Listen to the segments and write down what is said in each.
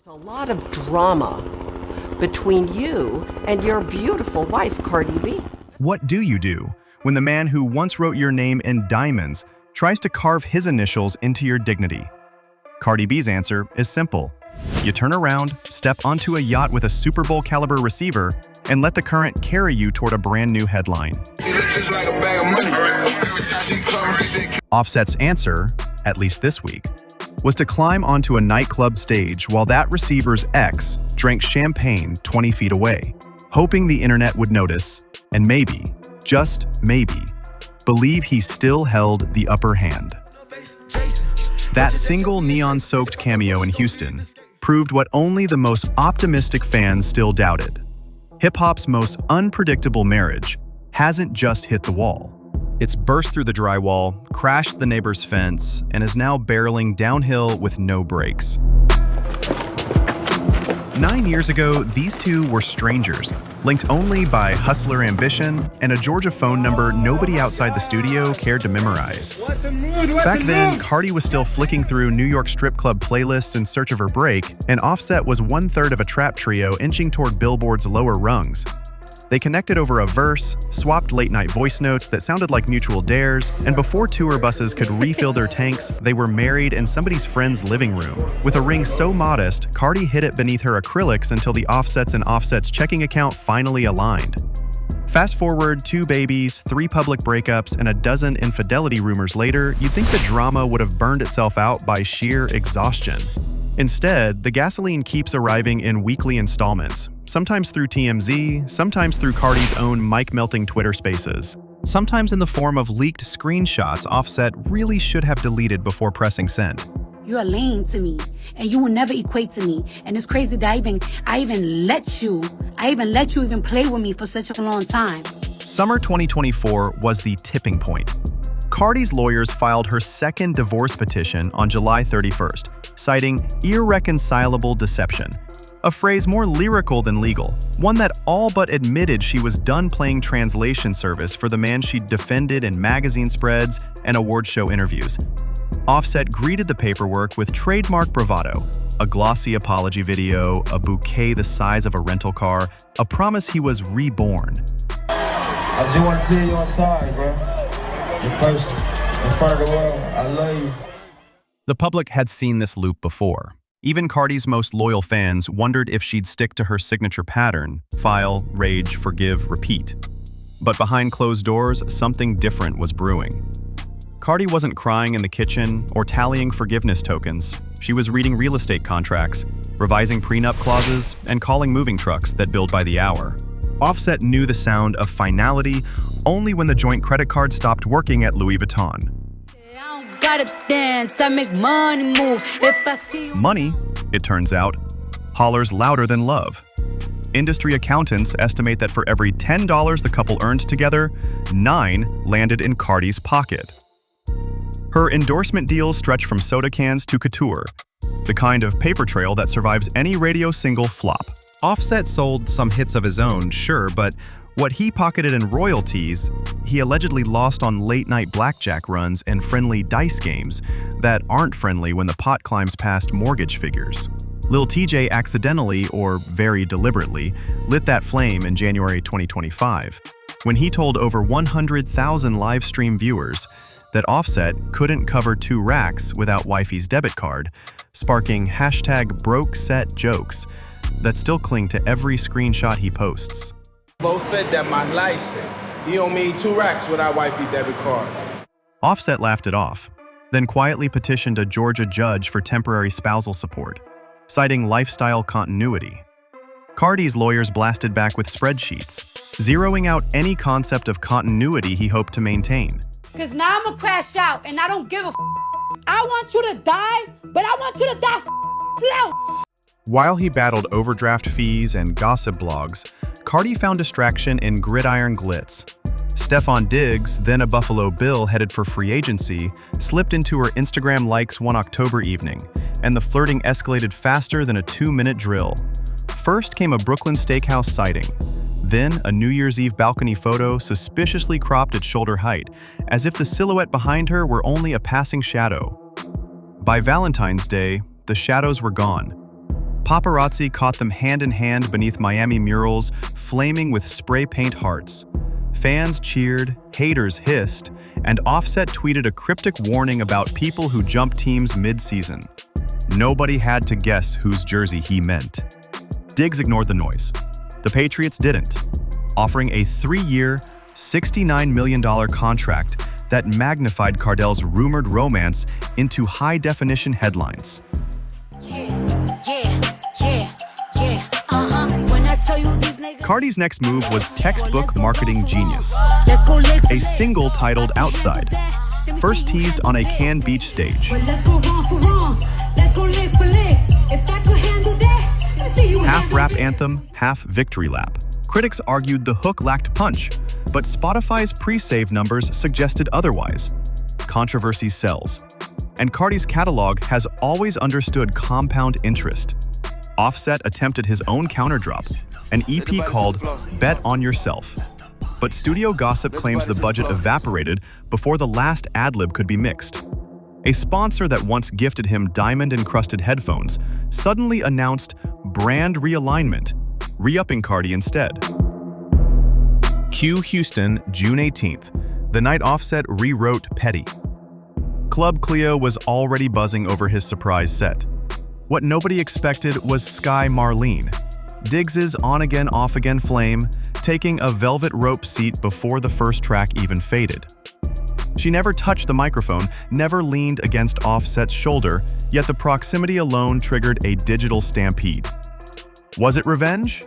There's a lot of drama between you and your beautiful wife, Cardi B. What do you do when the man who once wrote your name in diamonds tries to carve his initials into your dignity? Cardi B's answer is simple. You turn around, step onto a yacht with a Super Bowl caliber receiver, and let the current carry you toward a brand new headline. Offset's answer, at least this week, was to climb onto a nightclub stage while that receiver's ex drank champagne 20 feet away, hoping the internet would notice and maybe, just maybe, believe he still held the upper hand. That single neon-soaked cameo in Houston proved what only the most optimistic fans still doubted. Hip-hop's most unpredictable marriage hasn't just hit the wall. It's burst through the drywall, crashed the neighbor's fence, and is now barreling downhill with no brakes. 9 years ago, these two were strangers, linked only by hustler ambition and a Georgia phone number nobody outside the studio cared to memorize. Back then, Cardi was still flicking through New York strip club playlists in search of her break, and Offset was 1/3 of a trap trio inching toward Billboard's lower rungs. They connected over a verse, swapped late-night voice notes that sounded like mutual dares, and before tour buses could refill their tanks, they were married in somebody's friend's living room. With a ring so modest, Cardi hid it beneath her acrylics until the Offsets and Offset's checking account finally aligned. Fast forward 2 babies, 3 public breakups, and a dozen infidelity rumors later, you'd think the drama would have burned itself out by sheer exhaustion. Instead, the gasoline keeps arriving in weekly installments, sometimes through TMZ, sometimes through Cardi's own mic-melting Twitter spaces, sometimes in the form of leaked screenshots Offset really should have deleted before pressing send. You're a lame to me, and you will never equate to me. And it's crazy that I even let you even play with me for such a long time. Summer 2024 was the tipping point. Cardi's lawyers filed her second divorce petition on July 31st, citing irreconcilable deception, a phrase more lyrical than legal, one that all but admitted she was done playing translation service for the man she'd defended in magazine spreads and award show interviews. Offset greeted the paperwork with trademark bravado, a glossy apology video, a bouquet the size of a rental car, a promise he was reborn. I just want to tell you I'm sorry, bro. You first, in front of the world, I love you. The public had seen this loop before. Even Cardi's most loyal fans wondered if she'd stick to her signature pattern: file, rage, forgive, repeat. But behind closed doors, something different was brewing. Cardi wasn't crying in the kitchen or tallying forgiveness tokens. She was reading real estate contracts, revising prenup clauses, and calling moving trucks that billed by the hour. Offset knew the sound of finality only when the joint credit card stopped working at Louis Vuitton. Gotta dance, I make money move. If I see you... Money, it turns out, hollers louder than love. Industry accountants estimate that for every $10 the couple earned together, 9 landed in Cardi's pocket. Her endorsement deals stretch from soda cans to couture, the kind of paper trail that survives any radio single flop. Offset sold some hits of his own, sure, but what he pocketed in royalties, he allegedly lost on late-night blackjack runs and friendly dice games that aren't friendly when the pot climbs past mortgage figures. Lil TJ accidentally, or very deliberately, lit that flame in January 2025, when he told over 100,000 live stream viewers that Offset couldn't cover 2 racks without wifey's debit card, sparking #BrokeSet jokes that still cling to every screenshot he posts. Both said that my license. He don't mean 2 racks without wifey debit card. Offset laughed it off, then quietly petitioned a Georgia judge for temporary spousal support, citing lifestyle continuity. Cardi's lawyers blasted back with spreadsheets, zeroing out any concept of continuity he hoped to maintain. Cause now I'm gonna crash out, and I don't give a I want you to die, but I want you to die slow. While he battled overdraft fees and gossip blogs, Cardi found distraction in gridiron glitz. Stefon Diggs, then a Buffalo Bill headed for free agency, slipped into her Instagram likes one October evening, and the flirting escalated faster than a 2-minute drill. First came a Brooklyn steakhouse sighting, then a New Year's Eve balcony photo suspiciously cropped at shoulder height, as if the silhouette behind her were only a passing shadow. By Valentine's Day, the shadows were gone. Paparazzi caught them hand-in-hand beneath Miami murals, flaming with spray paint hearts. Fans cheered, haters hissed, and Offset tweeted a cryptic warning about people who jump teams mid-season. Nobody had to guess whose jersey he meant. Diggs ignored the noise. The Patriots didn't, offering a 3-year, $69 million contract that magnified Cardell's rumored romance into high-definition headlines. Cardi's next move was textbook marketing genius. A single titled Outside, first teased on a Cannes Beach stage. Half rap anthem, half victory lap. Critics argued the hook lacked punch, but Spotify's pre-save numbers suggested otherwise. Controversy sells. And Cardi's catalog has always understood compound interest. Offset attempted his own counterdrop, an EP called Bet on Yourself. But studio gossip claims the budget evaporated before the last ad-lib could be mixed. A sponsor that once gifted him diamond-encrusted headphones suddenly announced brand realignment, re-upping Cardi instead. Q Houston, June 18th, the night Offset rewrote Petty. Club Clio was already buzzing over his surprise set. What nobody expected was Sky Marlene, Diggs's on-again, off-again flame, taking a velvet rope seat before the first track even faded. She never touched the microphone, never leaned against Offset's shoulder, yet the proximity alone triggered a digital stampede. Was it revenge?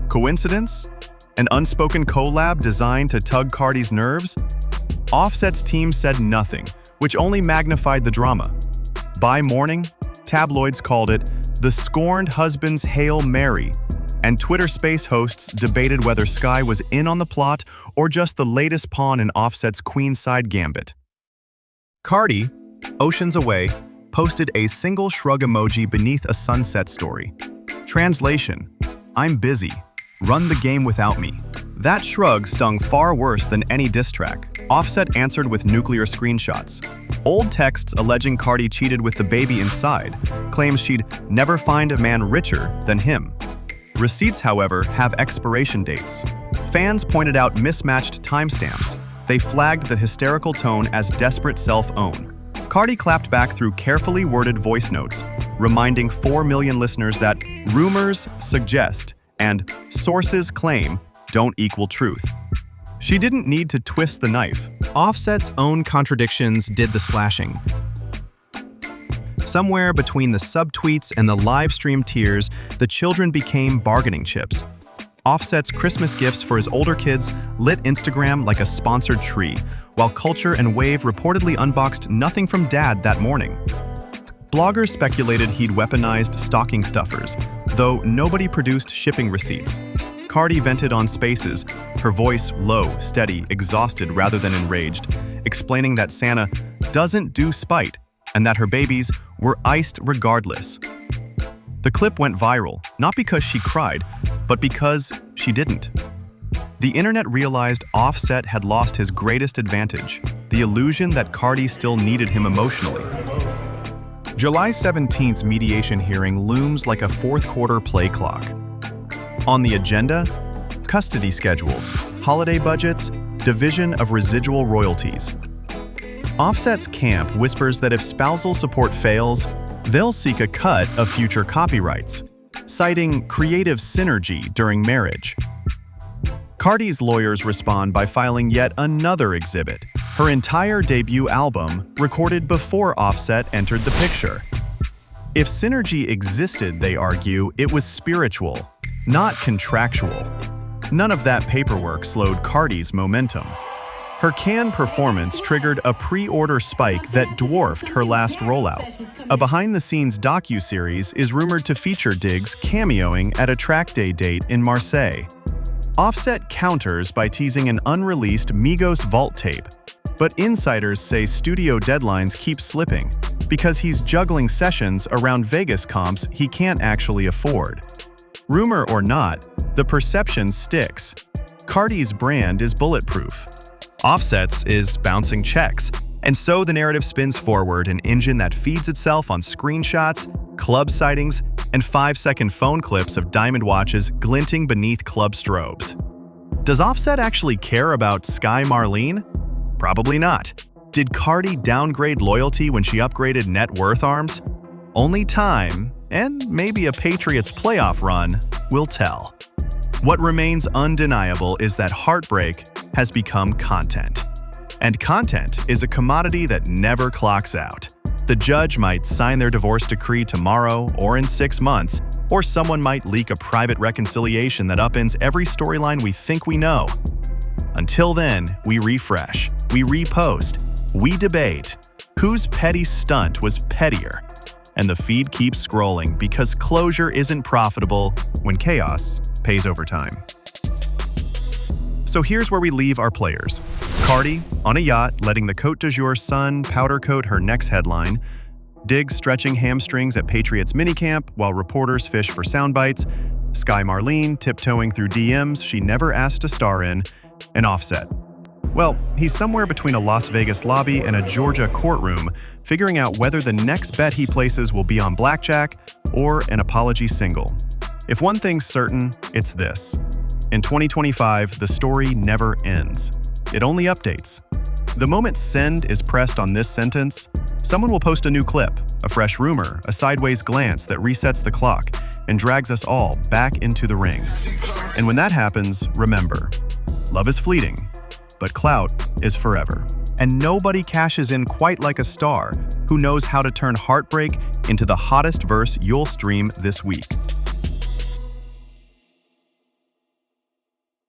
Coincidence? An unspoken collab designed to tug Cardi's nerves? Offset's team said nothing, which only magnified the drama. By morning, tabloids called it the scorned husband's Hail Mary, and Twitter Space hosts debated whether Sky was in on the plot or just the latest pawn in Offset's queenside gambit. Cardi, oceans away, posted a single shrug emoji beneath a sunset story. Translation: I'm busy. Run the game without me. That shrug stung far worse than any diss track. Offset answered with nuclear screenshots. Old texts alleging Cardi cheated with the baby inside, claims she'd never find a man richer than him. Receipts, however, have expiration dates. Fans pointed out mismatched timestamps. They flagged the hysterical tone as desperate self-own. Cardi clapped back through carefully worded voice notes, reminding 4 million listeners that rumors suggest and sources claim don't equal truth. She didn't need to twist the knife. Offset's own contradictions did the slashing. Somewhere between the subtweets and the live stream tears, the children became bargaining chips. Offset's Christmas gifts for his older kids lit Instagram like a sponsored tree, while Culture and Wave reportedly unboxed nothing from Dad that morning. Bloggers speculated he'd weaponized stocking stuffers, though nobody produced shipping receipts. Cardi vented on Spaces, her voice low, steady, exhausted rather than enraged, explaining that Santa doesn't do spite and that her babies were iced regardless. The clip went viral, not because she cried, but because she didn't. The internet realized Offset had lost his greatest advantage, the illusion that Cardi still needed him emotionally. July 17th's mediation hearing looms like a fourth-quarter play clock. On the agenda, custody schedules, holiday budgets, division of residual royalties. Offset's camp whispers that if spousal support fails, they'll seek a cut of future copyrights, citing creative synergy during marriage. Cardi's lawyers respond by filing yet another exhibit, her entire debut album recorded before Offset entered the picture. If synergy existed, they argue, it was spiritual, not contractual. None of that paperwork slowed Cardi's momentum. Her Cannes performance triggered a pre-order spike that dwarfed her last rollout. A behind-the-scenes docu-series is rumored to feature Diggs cameoing at a track day date in Marseille. Offset counters by teasing an unreleased Migos Vault tape, but insiders say studio deadlines keep slipping because he's juggling sessions around Vegas comps he can't actually afford. Rumor or not, the perception sticks. Cardi's brand is bulletproof. Offset's is bouncing checks, and so the narrative spins forward, an engine that feeds itself on screenshots, club sightings, and 5-second phone clips of diamond watches glinting beneath club strobes. Does Offset actually care about Sky Marlene? Probably not. Did Cardi downgrade loyalty when she upgraded net worth arms? Only time, and maybe a Patriots playoff run, will tell. What remains undeniable is that heartbreak has become content. And content is a commodity that never clocks out. The judge might sign their divorce decree tomorrow or in 6 months, or someone might leak a private reconciliation that upends every storyline we think we know. Until then, we refresh, we repost, we debate whose petty stunt was pettier. And the feed keeps scrolling because closure isn't profitable when chaos pays overtime. So here's where we leave our players. Cardi, on a yacht, letting the Côte d'Azur sun powder coat her next headline. Diggs stretching hamstrings at Patriots minicamp while reporters fish for sound bites. Sky Marlene tiptoeing through DMs she never asked to star in. And Offset. Well, he's somewhere between a Las Vegas lobby and a Georgia courtroom, figuring out whether the next bet he places will be on blackjack or an apology single. If one thing's certain, it's this. In 2025, the story never ends. It only updates. The moment send is pressed on this sentence, someone will post a new clip, a fresh rumor, a sideways glance that resets the clock and drags us all back into the ring. And when that happens, remember, love is fleeting, but clout is forever. And nobody cashes in quite like a star who knows how to turn heartbreak into the hottest verse you'll stream this week.